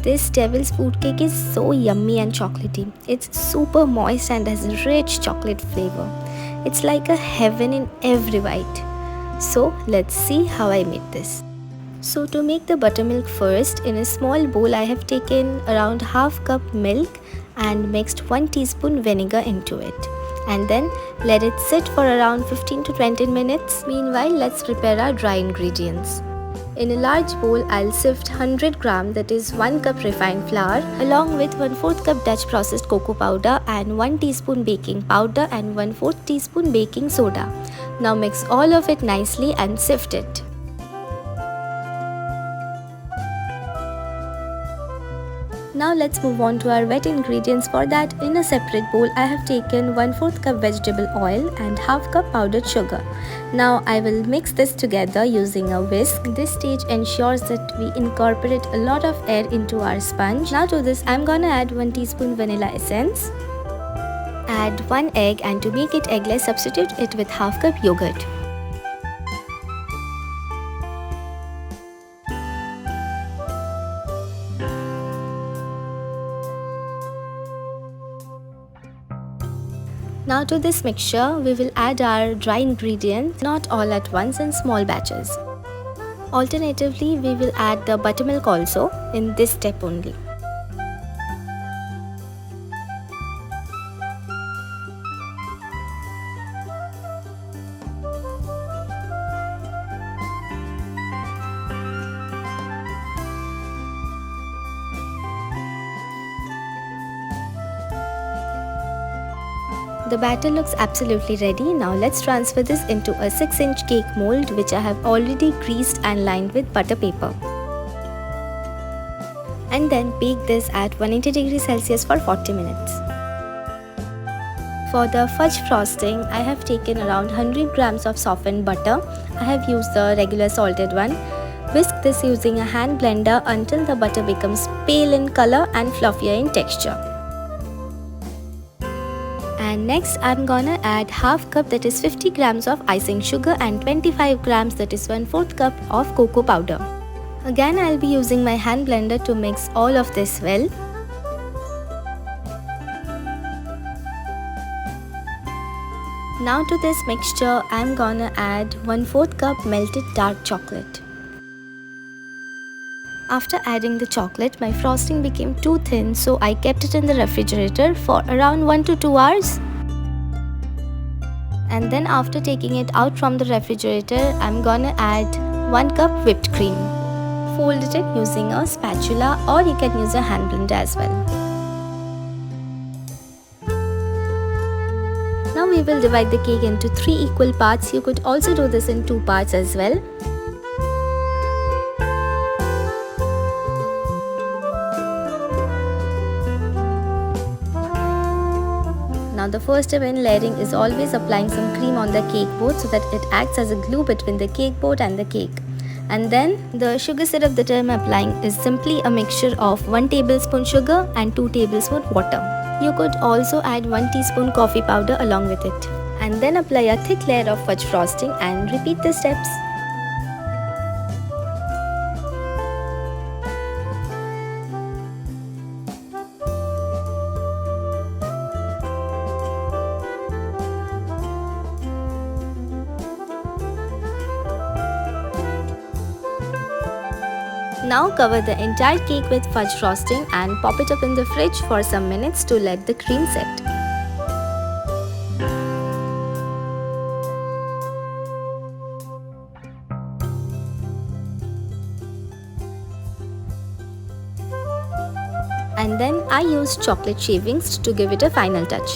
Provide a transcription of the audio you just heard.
This devil's food cake is so yummy and chocolatey. It's super moist and has rich chocolate flavor. It's like a heaven in every bite. So let's see how I made this. So to make the buttermilk first, in a small bowl I have taken around half cup milk and mixed 1 teaspoon vinegar into it. And then let it sit for around 15 to 20 minutes. Meanwhile, let's prepare our dry ingredients. In a large bowl, I'll sift 100 gram, that is 1 cup refined flour, along with 1/4 cup Dutch processed cocoa powder and 1 teaspoon baking powder and 1/4 teaspoon baking soda. Now mix all of it nicely and sift it. Now let's move on to our wet ingredients. For that, in a separate bowl, I have taken 1/4 cup vegetable oil and half cup powdered sugar. Now I will mix this together using a whisk. This stage ensures that we incorporate a lot of air into our sponge. Now to this, I'm gonna add 1 teaspoon vanilla essence. Add 1 egg, and to make it eggless, substitute it with half cup yogurt. Now to this mixture, we will add our dry ingredients, not all at once, in small batches. Alternatively, we will add the buttermilk also in this step only. The batter looks absolutely ready. Now let's transfer this into a 6-inch cake mold, which I have already greased and lined with butter paper. And then bake this at 180 degrees Celsius for 40 minutes. For the fudge frosting, I have taken around 100 grams of softened butter. I have used the regular salted one. Whisk this using a hand blender until the butter becomes pale in color and fluffier in texture. And next, I'm gonna add half cup, that is 50 grams of icing sugar, and 25 grams, that is 1/4 cup of cocoa powder. Again, I'll be using my hand blender to mix all of this well. Now to this mixture, I'm gonna add 1/4 cup melted dark chocolate. After adding the chocolate, my frosting became too thin, so I kept it in the refrigerator for around 1 to 2 hours. And then after taking it out from the refrigerator, I'm gonna add 1 cup whipped cream. Fold it in using a spatula, or you can use a hand blender as well. Now we will divide the cake into 3 equal parts. You could also do this in 2 parts as well. Now the first step in layering is always applying some cream on the cake board so that it acts as a glue between the cake board and the cake. And then the sugar syrup that I am applying is simply a mixture of 1 tablespoon sugar and 2 tablespoon water. You could also add 1 teaspoon coffee powder along with it. And then apply a thick layer of fudge frosting and repeat the steps. Now cover the entire cake with fudge frosting and pop it up in the fridge for some minutes to let the cream set. And then I used chocolate shavings to give it a final touch.